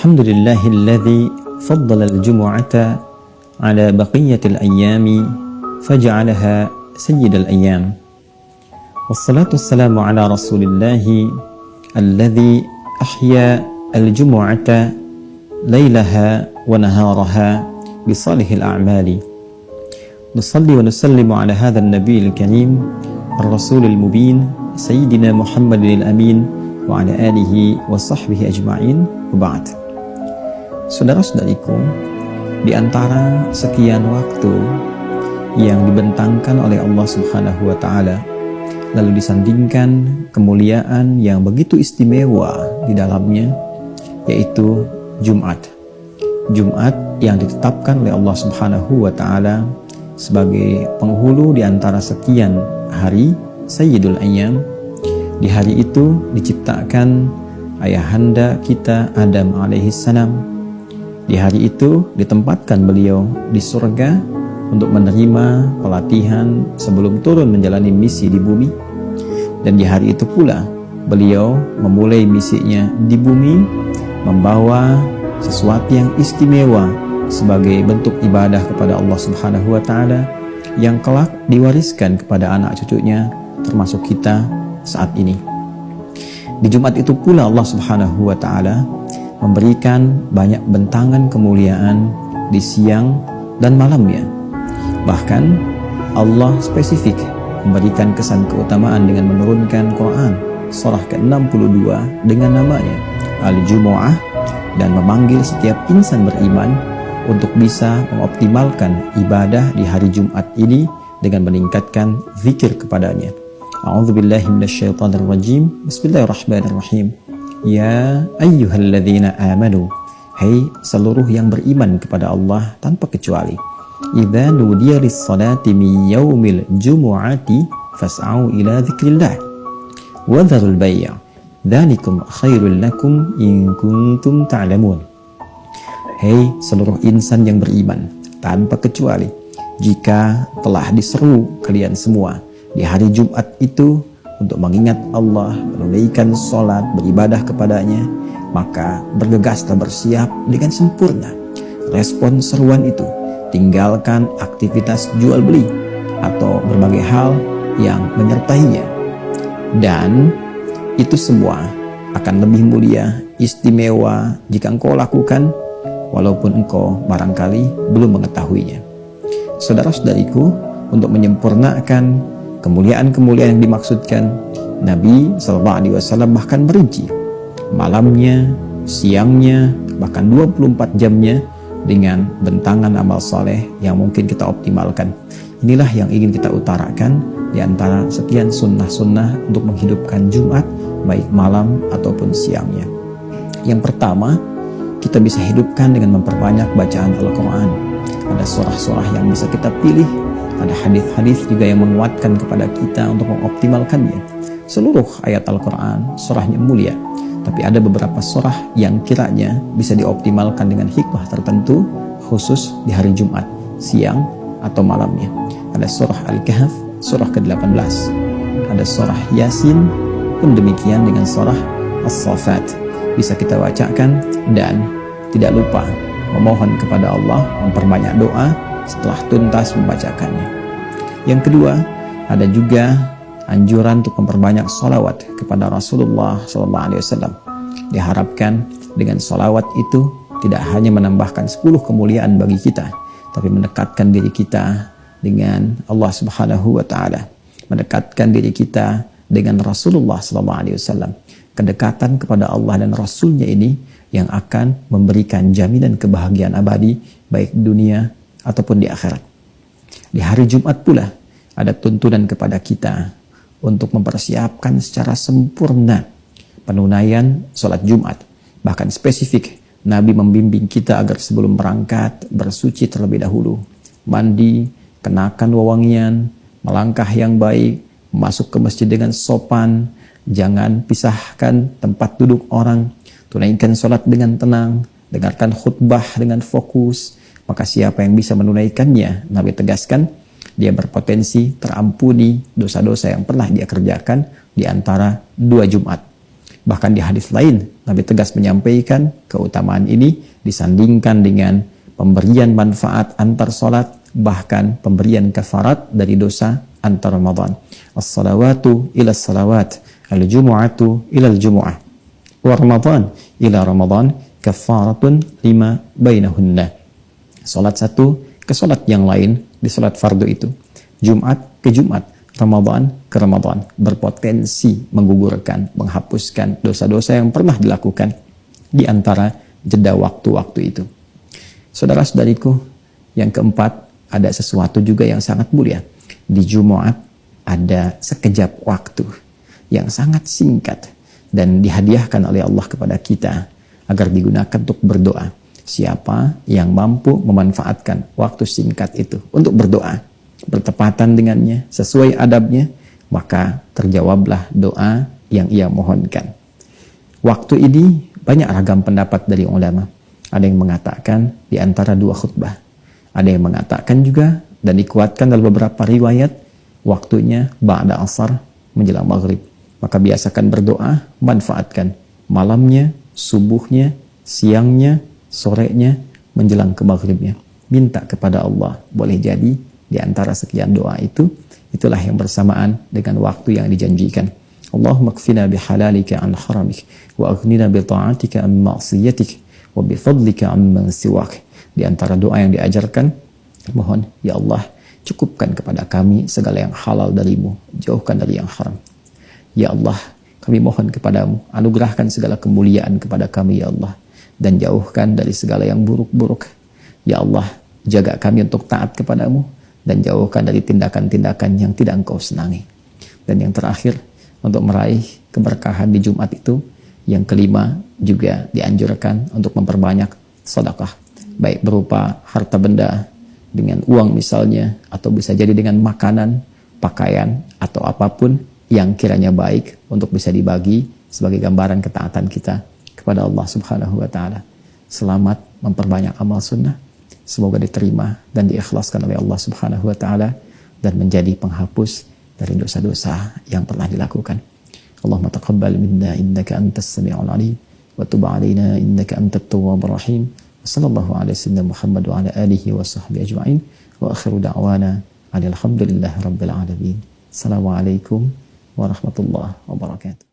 Alhamdulillahilladzi faddala al-jumu'ata ala baqiyatil ayyami faja'alaha sayyidal ayyam. Wassalatu wassalamu ala rasulillahi alladzi ahya al-jumu'ata laylaha wa naharaha bisalihil a'mali. Nusalli wa nusallimu ala hadha an-nabiyil karim ar-rasulil mubin sayyidina Muhammadil amin wa ala alihi wa sahbihi ajma'in wa ba'd. Saudara-saudariku, di antara sekian waktu yang dibentangkan oleh Allah Subhanahu wa taala, lalu disandingkan kemuliaan yang begitu istimewa di dalamnya, yaitu Jumat. Jumat yang ditetapkan oleh Allah Subhanahu wa taala sebagai penghulu di antara sekian hari, Sayyidul Ayyam. Di hari itu diciptakan ayahanda kita Adam alaihissalam. Di hari itu ditempatkan beliau di surga untuk menerima pelatihan sebelum turun menjalani misi di bumi. Dan di hari itu pula beliau memulai misinya di bumi, membawa sesuatu yang istimewa sebagai bentuk ibadah kepada Allah Subhanahu wa taala yang kelak diwariskan kepada anak cucunya, termasuk kita saat ini. Di Jumat itu pula Allah Subhanahu wa taala memberikan banyak bentangan kemuliaan di siang dan malamnya. Bahkan Allah spesifik memberikan kesan keutamaan dengan menurunkan Quran surah ke-62 dengan namanya Al-Jumu'ah, dan memanggil setiap insan beriman untuk bisa mengoptimalkan ibadah di hari Jumat ini dengan meningkatkan zikir kepadanya. A'udzubillahi minasyaitonirrajim. Bismillahirrahmanirrahim. Ya ayyuhalladzina amanu, hai seluruh yang beriman kepada Allah tanpa kecuali, idza nudiya lis-salati min yaumil jumu'ati fas'au ila dzikrillah wa dzarul bai', dzalikum khairul lakum in kuntum ta'lamun. Hai seluruh insan yang beriman tanpa kecuali, jika telah diseru kalian semua di hari Jumat itu untuk mengingat Allah, menunaikan sholat, beribadah kepadanya, maka bergegaslah, bersiap dengan sempurna. Respon seruan itu, tinggalkan aktivitas jual beli atau berbagai hal yang menyertainya, dan itu semua akan lebih mulia, istimewa jika engkau lakukan walaupun engkau barangkali belum mengetahuinya. Saudara-saudariku, untuk menyempurnakan kemuliaan-kemuliaan yang dimaksudkan, Nabi SAW bahkan merinci malamnya, siangnya, bahkan 24 jamnya dengan bentangan amal soleh yang mungkin kita optimalkan. Inilah yang ingin kita utarakan di antara sekian sunnah-sunnah untuk menghidupkan Jumat, baik malam ataupun siangnya. Yang pertama, kita bisa hidupkan dengan memperbanyak bacaan Al-Quran. Ada surah-surah yang bisa kita pilih, ada hadis-hadis juga yang menguatkan kepada kita untuk mengoptimalkannya. Seluruh ayat Al-Quran surahnya mulia, tapi ada beberapa surah yang kiranya bisa dioptimalkan dengan hikmah tertentu, khusus di hari Jumat, siang atau malamnya. Ada surah Al-Kahf, surah ke-18. Ada surah Yasin, pun demikian dengan surah As-Saffat. Bisa kita bacakan, dan tidak lupa memohon kepada Allah, memperbanyak doa setelah tuntas membacakannya. Yang kedua, ada juga anjuran untuk memperbanyak sholawat kepada Rasulullah SAW. Diharapkan dengan sholawat itu tidak hanya menambahkan 10 kemuliaan bagi kita, tapi mendekatkan diri kita dengan Allah Subhanahu wa taala, mendekatkan diri kita dengan Rasulullah SAW. Kedekatan kepada Allah dan Rasulnya ini yang akan memberikan jaminan kebahagiaan abadi, baik dunia ataupun di akhirat. Di hari Jumat pula ada tuntunan kepada kita untuk mempersiapkan secara sempurna penunaian sholat Jumat. Bahkan spesifik, Nabi membimbing kita agar sebelum berangkat bersuci terlebih dahulu, mandi, kenakan wewangian, melangkah yang baik, masuk ke masjid dengan sopan, jangan pisahkan tempat duduk orang, tunaikan sholat dengan tenang, dengarkan khutbah dengan fokus. Maka siapa yang bisa menunaikannya, Nabi tegaskan, dia berpotensi terampuni dosa-dosa yang pernah dia kerjakan di antara 2 Jumat. Bahkan di hadis lain, Nabi tegas menyampaikan keutamaan ini disandingkan dengan pemberian manfaat antar salat, bahkan pemberian kafarat dari dosa antar Ramadan. As-salawatu ila salawat, al-jumu'atu ila al-jumu'ah, wa Ramadan ila Ramadan kafaratun lima bainahunna. Salat satu ke salat yang lain di salat fardu itu, Jumat ke Jumat, Ramadan ke Ramadan, berpotensi menggugurkan, menghapuskan dosa-dosa yang pernah dilakukan di antara jeda waktu-waktu itu. Saudara-saudariku, yang keempat, ada sesuatu juga yang sangat mulia. Di Jumat ada sekejap waktu yang sangat singkat dan dihadiahkan oleh Allah kepada kita agar digunakan untuk berdoa. Siapa yang mampu memanfaatkan waktu singkat itu untuk berdoa, bertepatan dengannya, sesuai adabnya, maka terjawablah doa yang ia mohonkan. Waktu ini banyak ragam pendapat dari ulama. Ada yang mengatakan di antara dua khutbah. Ada yang mengatakan juga dan dikuatkan dalam beberapa riwayat waktunya ba'da asar menjelang maghrib. Maka biasakan berdoa, manfaatkan malamnya, subuhnya, siangnya, sorenya, menjelang ke maghribnya. Minta kepada Allah. Boleh jadi di antara sekian doa itu, itulah yang bersamaan dengan waktu yang dijanjikan. Allahumma kfina bihalalika an haramik, wa aghnina bi ta'atika an ma'siyatik, wa bi fadlika amman siwak. Di antara doa yang diajarkan, mohon, ya Allah, cukupkan kepada kami segala yang halal darimu, jauhkan dari yang haram. Ya Allah, kami mohon kepadamu, anugerahkan segala kemuliaan kepada kami, ya Allah, dan jauhkan dari segala yang buruk-buruk. Ya Allah, jaga kami untuk taat kepadamu, dan jauhkan dari tindakan-tindakan yang tidak engkau senangi. Dan yang terakhir, untuk meraih keberkahan di Jumat itu, yang kelima juga dianjurkan untuk memperbanyak sedekah, baik berupa harta benda, dengan uang misalnya, atau bisa jadi dengan makanan, pakaian, atau apapun yang kiranya baik untuk bisa dibagi sebagai gambaran ketaatan kita kepada Allah Subhanahu wa Ta'ala. Selamat memperbanyak amal sunnah, semoga diterima dan diikhlaskan oleh Allah Subhanahu wa Ta'ala dan menjadi penghapus dari dosa-dosa yang pernah dilakukan. Allahumma taqabbal minna innaka antas sami'ul alim wa tub 'alaina innaka antat tawwabur rahim. Wassallallahu ala sayyidina Muhammad wa ala alihi wa sahbihi ajma'in. Wa akhiru da'wana alhamdulillahi rabbil alamin. Assalamualaikum warahmatullahi wabarakatuh.